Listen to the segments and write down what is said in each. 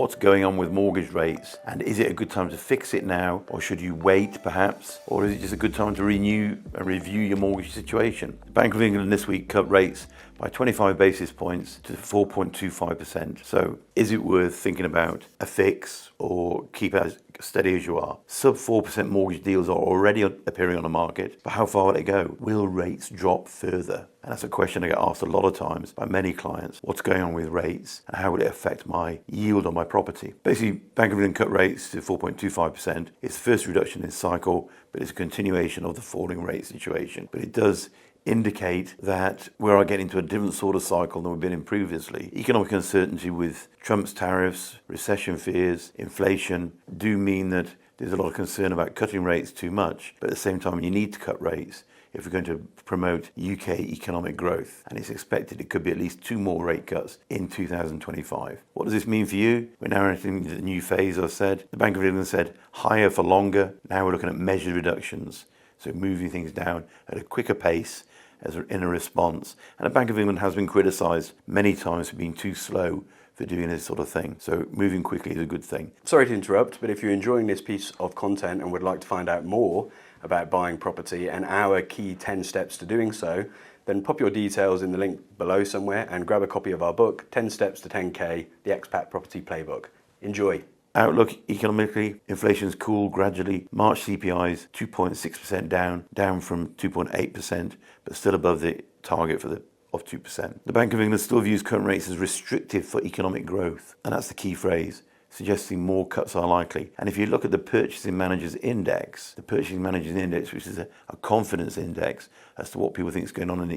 what's going on with mortgage rates, and is it a good time to fix it now, or should you wait perhaps, or is it just a good time to renew and review your mortgage situation? The Bank of England this week cut rates by 25 basis points to 4.25%. So is it worth thinking about a fix or keep as steady as you are? Sub 4% mortgage deals are already appearing on the market, but how far will it go? Will rates drop further? And that's a question I get asked a lot of times by many clients. What's going on with rates and how will it affect my yield on my property? Basically, Bank of England cut rates to 4.25%. It's the first reduction in this cycle, but it's a continuation of the falling rate situation. But it does indicate that we are getting into a different sort of cycle than we've been in previously. Economic uncertainty with Trump's tariffs, recession fears, inflation do mean that there's a lot of concern about cutting rates too much, but at the same time you need to cut rates if we're going to promote UK economic growth. And it's expected it could be at least 2 more rate cuts in 2025. What does this mean for you? We're now entering the new phase, I've said. The Bank of England said higher for longer. Now we're looking at measured reductions. So moving things down at a quicker pace as in a response. And the Bank of England has been criticised many times for being too slow for doing this sort of thing. So moving quickly is a good thing. Sorry to interrupt, but if you're enjoying this piece of content and would like to find out more about buying property and our key 10 steps to doing so, then pop your details in the link below somewhere and grab a copy of our book, 10 Steps to 10K, the Expat Property Playbook. Enjoy. Outlook economically, inflation's cooled gradually. March CPI's 2.6% down from 2.8%, but still above the target of 2%. The Bank of England still views current rates as restrictive for economic growth, and that's the key phrase, suggesting more cuts are likely. And if you look at the Purchasing Managers Index, which is a confidence index as to what people think is going on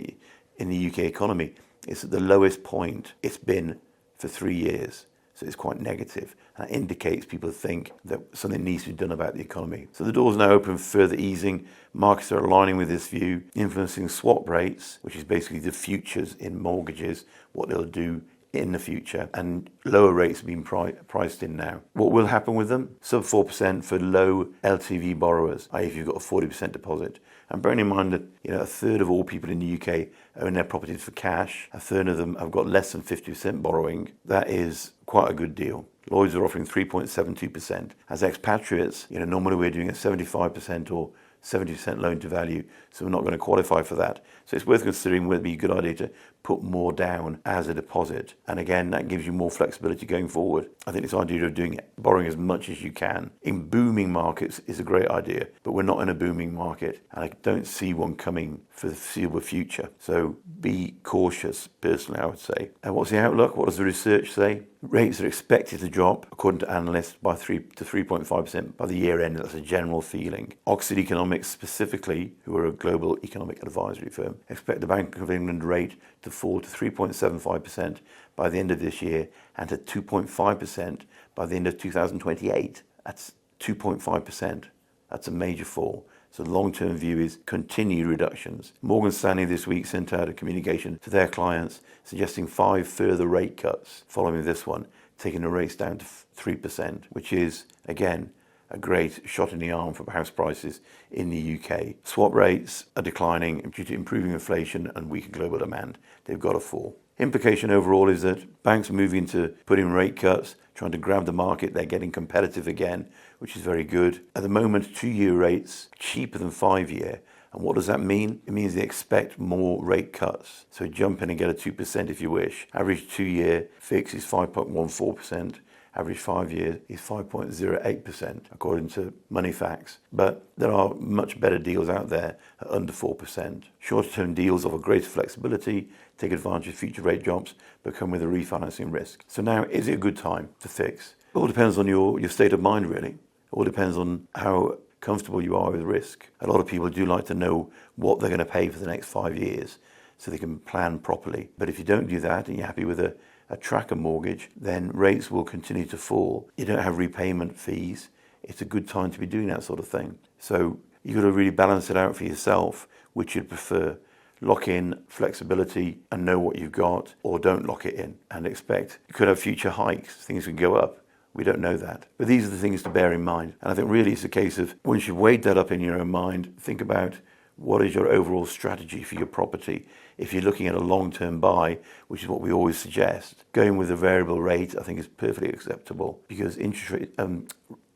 in the UK economy, it's at the lowest point it's been for 3 years. So it's quite negative. And that indicates people think that something needs to be done about the economy. So the door's now open for further easing. Markets are aligning with this view, influencing swap rates, which is basically the futures in mortgages, what they'll do in the future, and lower rates are being priced in now. What will happen with them? Sub 4% for low LTV borrowers, i.e. if you've got a 40% deposit. And bearing in mind that a third of all people in the UK own their properties for cash, a third of them have got less than 50% borrowing, that is quite a good deal. Lloyds are offering 3.72%. As expatriates, normally we're doing a 75% or 70% loan to value, so we're not going to qualify for that. So it's worth considering whether it be a good idea to put more down as a deposit. And again, that gives you more flexibility going forward. I think this idea of borrowing as much as you can in booming markets is a great idea, but we're not in a booming market, and I don't see one coming for the foreseeable future. So be cautious, personally, I would say. And what's the outlook? What does the research say? Rates are expected to drop, according to analysts, by 3 to 3.5% by the year end. That's a general feeling. Oxford Economics specifically, who are a global economic advisory firm, expect the Bank of England rate to fall to 3.75% by the end of this year and to 2.5% by the end of 2028. That's 2.5%. That's a major fall. So the long-term view is continued reductions. Morgan Stanley this week sent out a communication to their clients suggesting 5 further rate cuts following this one, taking the rates down to 3%, which is, again, a great shot in the arm for house prices in the UK. Swap rates are declining due to improving inflation and weaker global demand. They've got to fall. Implication overall is that banks are moving to put in rate cuts, trying to grab the market. They're getting competitive again, which is very good. At the moment, 2-year rates cheaper than 5-year. And what does that mean? It means they expect more rate cuts. So jump in and get a 2% if you wish. Average 2-year fix is 5.14%. Average 5-year is 5.08%, according to Moneyfacts. But there are much better deals out there at under 4%. Shorter-term deals offer greater flexibility, take advantage of future rate drops, but come with a refinancing risk. So now, is it a good time to fix? It all depends on your state of mind, really. It all depends on how comfortable you are with risk. A lot of people do like to know what they're going to pay for the next 5 years so they can plan properly. But if you don't do that and you're happy with a tracker mortgage, then rates will continue to fall. You don't have repayment fees. It's a good time to be doing that sort of thing. So you've got to really balance it out for yourself, which you'd prefer. Lock in flexibility and know what you've got, or don't lock it in and expect you could have future hikes. Things could go up. We don't know that. But these are the things to bear in mind. And I think really it's a case of once you've weighed that up in your own mind, think about what is your overall strategy for your property? If you're looking at a long-term buy, which is what we always suggest, going with a variable rate I think is perfectly acceptable, because interest rate,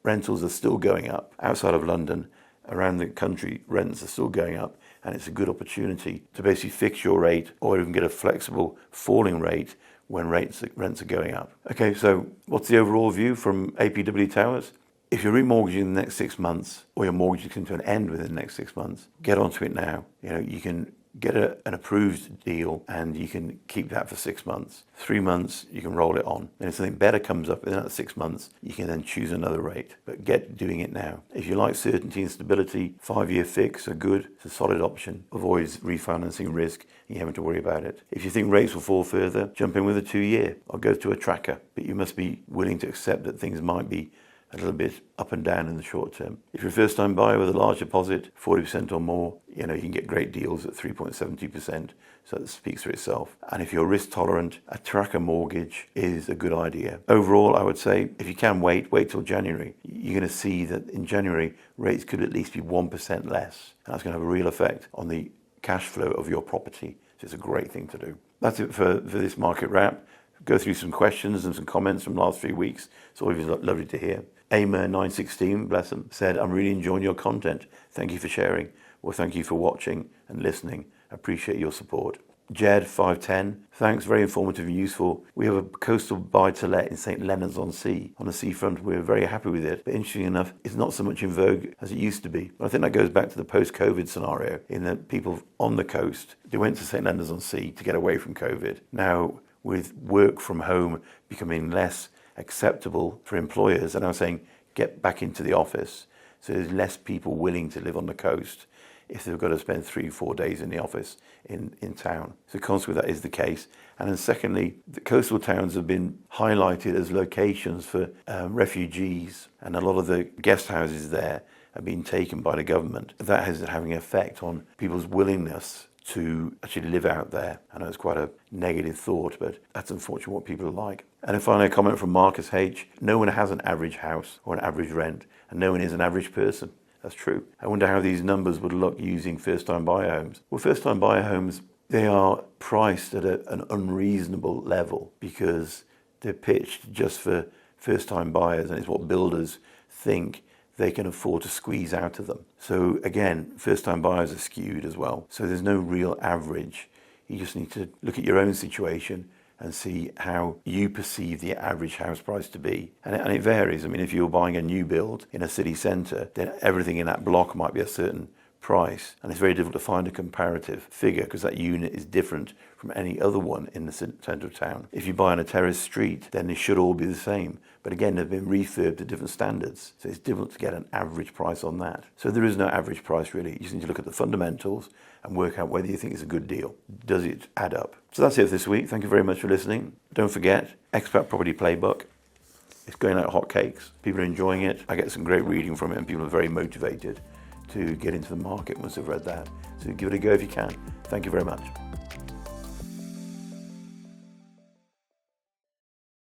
rentals are still going up. Outside of London, around the country, rents are still going up, and it's a good opportunity to basically fix your rate or even get a flexible falling rate when rents are going up. Okay, so what's the overall view from APW Towers? If you're remortgaging in the next 6 months, or your mortgage is coming to an end within the next 6 months, get onto it now. You can get an approved deal and you can keep that for 6 months. 3 months, you can roll it on. And if something better comes up in that 6 months, you can then choose another rate. But get doing it now. If you like certainty and stability, 5-year fix are good. It's a solid option. Avoids refinancing risk and you having to worry about it. If you think rates will fall further, jump in with a 2-year or go to a tracker. But you must be willing to accept that things might be a little bit up and down in the short term. If you're a first-time buyer with a large deposit, 40% or more, you can get great deals at 3.72%, so that speaks for itself. And if you're risk tolerant, a tracker mortgage is a good idea. Overall, I would say if you can wait till January. You're going to see that in January, rates could at least be 1% less. And that's going to have a real effect on the cash flow of your property. So it's a great thing to do. That's it for this market wrap. Go through some questions and some comments from the last 3 weeks. It's always lovely to hear. Aimer916, bless him, said, I'm really enjoying your content. Thank you for sharing. Well, thank you for watching and listening. I appreciate your support. Jed510, thanks, very informative and useful. We have a coastal buy-to-let in St Leonards-on-Sea on the seafront. We're very happy with it. But interestingly enough, it's not so much in vogue as it used to be. But I think that goes back to the post-COVID scenario in that people on the coast, they went to St Leonards-on-Sea to get away from COVID. Now, with work from home becoming less acceptable for employers, and I'm saying get back into the office. So there's less people willing to live on the coast if they've got to spend 3-4 days in the office in town. So consequently that is the case. And then secondly, the coastal towns have been highlighted as locations for refugees, and a lot of the guest houses there have been taken by the government. That is having an effect on people's willingness to actually live out there. I know it's quite a negative thought, but that's unfortunately what people are like. And then finally, a comment from Marcus H. No one has an average house or an average rent, and no one is an average person. That's true. I wonder how these numbers would look using first-time buyer homes. Well, first-time buyer homes, they are priced at an unreasonable level because they're pitched just for first-time buyers, and it's what builders think they can afford to squeeze out of them. So again, first-time buyers are skewed as well. So there's no real average. You just need to look at your own situation and see how you perceive the average house price to be. And it varies. I mean, if you're buying a new build in a city centre, then everything in that block might be a certain price. And it's very difficult to find a comparative figure because that unit is different from any other one in the centre of town. If you buy on a terrace street, then they should all be the same. But again, they've been refurbed to different standards. So it's difficult to get an average price on that. So there is no average price really. You just need to look at the fundamentals and work out whether you think it's a good deal. Does it add up? So that's it for this week. Thank you very much for listening. Don't forget, Expat Property Playbook. It's going out hotcakes. People are enjoying it. I get some great reading from it and people are very motivated to get into the market once they've read that. So give it a go if you can. Thank you very much.